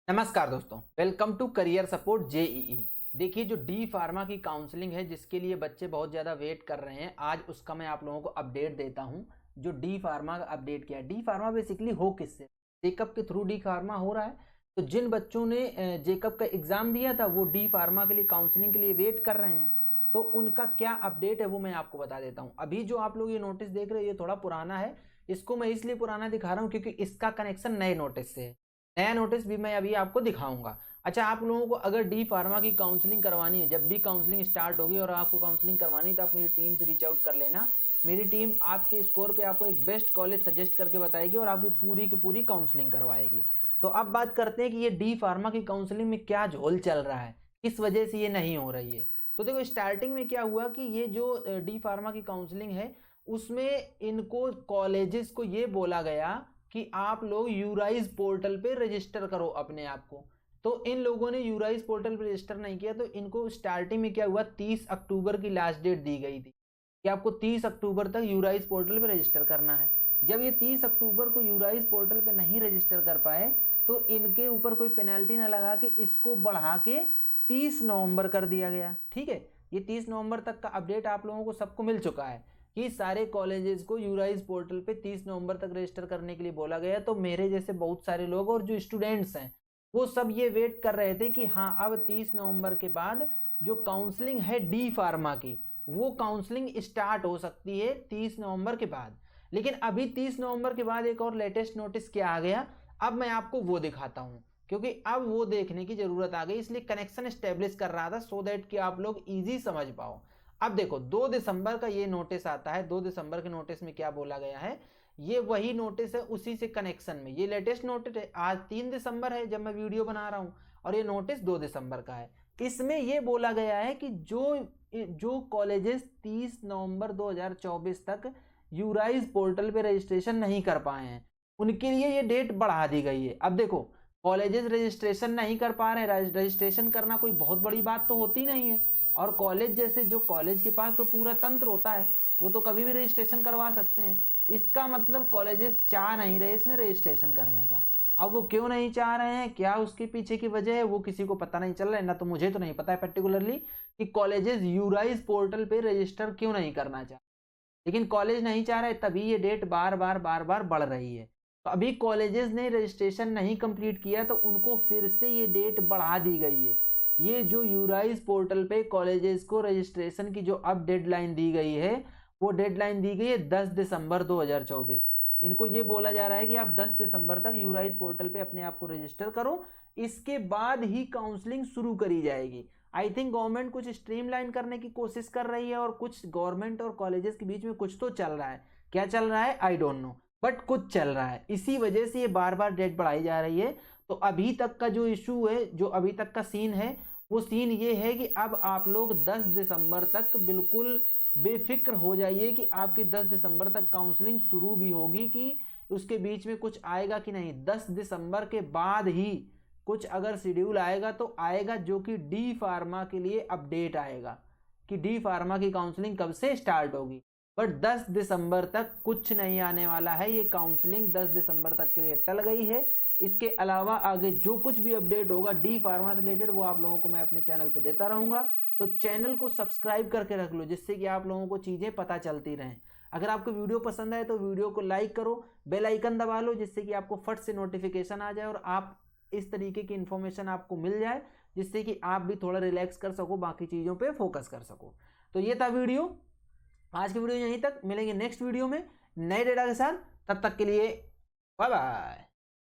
नमस्कार दोस्तों, welcome to career support JEE. देखिए, जो डी फार्मा की काउंसलिंग है जिसके लिए बच्चे बहुत ज़्यादा वेट कर रहे हैं, आज उसका मैं आप लोगों को अपडेट देता हूं। जो डी फार्मा का अपडेट किया है, डी फार्मा बेसिकली हो किससे, जेकब के थ्रू डी फार्मा हो रहा है। तो जिन बच्चों ने जेकब का एग्ज़ाम दिया था वो डी फार्मा के लिए काउंसलिंग के लिए वेट कर रहे हैं। तो उनका क्या अपडेट है वो मैं आपको बता देता हूँ। अभी जो आप लोग ये नोटिस देख रहे हो ये थोड़ा पुराना है। इसको मैं इसलिए पुराना दिखा रहा हूँ क्योंकि इसका कनेक्शन नए नोटिस से है। नया नोटिस भी मैं अभी आपको दिखाऊंगा। अच्छा, आप लोगों को अगर डी फार्मा की काउंसलिंग करवानी है, जब भी काउंसलिंग स्टार्ट होगी और आपको काउंसलिंग करवानी है तो आप मेरी टीम से रीच आउट कर लेना। मेरी टीम आपके स्कोर पे आपको एक बेस्ट कॉलेज सजेस्ट करके बताएगी और आपकी पूरी की पूरी काउंसलिंग करवाएगी। तो अब बात करते हैं कि ये डी फार्मा की काउंसलिंग में क्या झोल चल रहा है, किस वजह से ये नहीं हो रही है। तो देखो, स्टार्टिंग में क्या हुआ कि ये जो डी फार्मा की काउंसलिंग है उसमें इनको कॉलेजेस को ये बोला गया कि आप लोग यूराइज पोर्टल पे रजिस्टर करो अपने आप को। तो इन लोगों ने यूराइज पोर्टल पे रजिस्टर नहीं किया। तो इनको स्टार्टिंग में क्या हुआ, 30 अक्टूबर की लास्ट डेट दी गई थी कि आपको 30 अक्टूबर तक यूराइज पोर्टल पे रजिस्टर करना है। जब ये 30 अक्टूबर को यूराइज पोर्टल पे नहीं रजिस्टर कर पाए तो इनके ऊपर कोई पेनल्टी ना लगा के इसको बढ़ा के 30 नवंबर कर दिया गया। ठीक है, ये 30 नवंबर तक का अपडेट आप लोगों को सबको मिल चुका है कि सारे कॉलेजेस को यूराइज पोर्टल पे 30 नवंबर तक रजिस्टर करने के लिए बोला गया। तो मेरे जैसे बहुत सारे लोग और जो स्टूडेंट्स हैं वो सब ये वेट कर रहे थे कि हाँ, अब 30 नवंबर के बाद जो काउंसलिंग है डी फार्मा की वो काउंसलिंग स्टार्ट हो सकती है 30 नवंबर के बाद। लेकिन अभी 30 नवंबर के बाद एक और लेटेस्ट नोटिस क्या आ गया, अब मैं आपको वो दिखाता हूँ क्योंकि अब वो देखने की जरूरत आ गई। इसलिए कनेक्शन स्टेब्लिश कर रहा था सो दैट कि आप लोग इजी समझ पाओ। अब देखो, 2 दिसंबर का ये नोटिस आता है। 2 दिसंबर के नोटिस में क्या बोला गया है, ये वही नोटिस है, उसी से कनेक्शन में ये लेटेस्ट नोटिस है। आज 3 दिसंबर है जब मैं वीडियो बना रहा हूँ और ये नोटिस 2 दिसंबर का है। इसमें ये बोला गया है कि जो जो कॉलेजेस 30 नवंबर 2024 तक यूराइज पोर्टल पे रजिस्ट्रेशन नहीं कर पाए हैं उनके लिए ये डेट बढ़ा दी गई है। अब देखो, कॉलेजेस रजिस्ट्रेशन नहीं कर पा रहे हैं, रजिस्ट्रेशन करना कोई बहुत बड़ी बात तो होती नहीं है। और कॉलेज जैसे जो कॉलेज के पास तो पूरा तंत्र होता है, वो तो कभी भी रजिस्ट्रेशन करवा सकते हैं। इसका मतलब कॉलेजेस चाह नहीं रहे इसमें रजिस्ट्रेशन करने का। अब वो क्यों नहीं चाह रहे हैं, क्या उसके पीछे की वजह है, वो किसी को पता नहीं चल रहा है ना। तो मुझे तो नहीं पता है पर्टिकुलरली कि कॉलेजेस यूराइज पोर्टल पे रजिस्टर क्यों नहीं करना चाह, लेकिन कॉलेज नहीं चाह रहे तभी ये डेट बार बार बढ़ रही है। तो अभी कॉलेजेस ने रजिस्ट्रेशन नहीं कंप्लीट किया तो उनको फिर से ये डेट बढ़ा दी गई है। ये जो यूराइज पोर्टल पे कॉलेजेस को रजिस्ट्रेशन की जो अब डेडलाइन दी गई है वो डेडलाइन दी गई है 10 दिसंबर 2024। इनको ये बोला जा रहा है कि आप 10 दिसंबर तक यूराइज पोर्टल पे अपने आप को रजिस्टर करो, इसके बाद ही काउंसलिंग शुरू करी जाएगी। आई थिंक गवर्नमेंट कुछ स्ट्रीमलाइन करने की कोशिश कर रही है और कुछ गवर्नमेंट और कॉलेजेस के बीच में कुछ तो चल रहा है। क्या चल रहा है आई डोंट नो, बट कुछ चल रहा है। इसी वजह से ये बार बार डेट बढ़ाई जा रही है। तो अभी तक का जो इशू है, जो अभी तक का सीन है, वो सीन ये है कि अब आप लोग 10 दिसंबर तक बिल्कुल बेफिक्र हो जाइए कि आपकी 10 दिसंबर तक काउंसलिंग शुरू भी होगी कि उसके बीच में कुछ आएगा कि नहीं। 10 दिसंबर के बाद ही कुछ अगर शेड्यूल आएगा तो आएगा, जो कि डी फार्मा के लिए अपडेट आएगा कि डी फार्मा की काउंसलिंग कब से स्टार्ट होगी। बट 10 दिसंबर तक कुछ नहीं आने वाला है, ये काउंसलिंग 10 दिसंबर तक के लिए टल गई है। इसके अलावा आगे जो कुछ भी अपडेट होगा डी फार्मा से रिलेटेड वो आप लोगों को मैं अपने चैनल पे देता रहूंगा। तो चैनल को सब्सक्राइब करके रख लो जिससे कि आप लोगों को चीज़ें पता चलती रहें। अगर आपको वीडियो पसंद आए तो वीडियो को लाइक करो, बेल आइकन दबा लो जिससे कि आपको फट से नोटिफिकेशन आ जाए और आप इस तरीके की इन्फॉर्मेशन आपको मिल जाए जिससे कि आप भी थोड़ा रिलैक्स कर सको, बाकी चीज़ों पे फोकस कर सको। तो ये था वीडियो, आज की वीडियो यहीं तक। मिलेंगे नेक्स्ट वीडियो में नए डेटा के साथ, तब तक के लिए बाय बाय।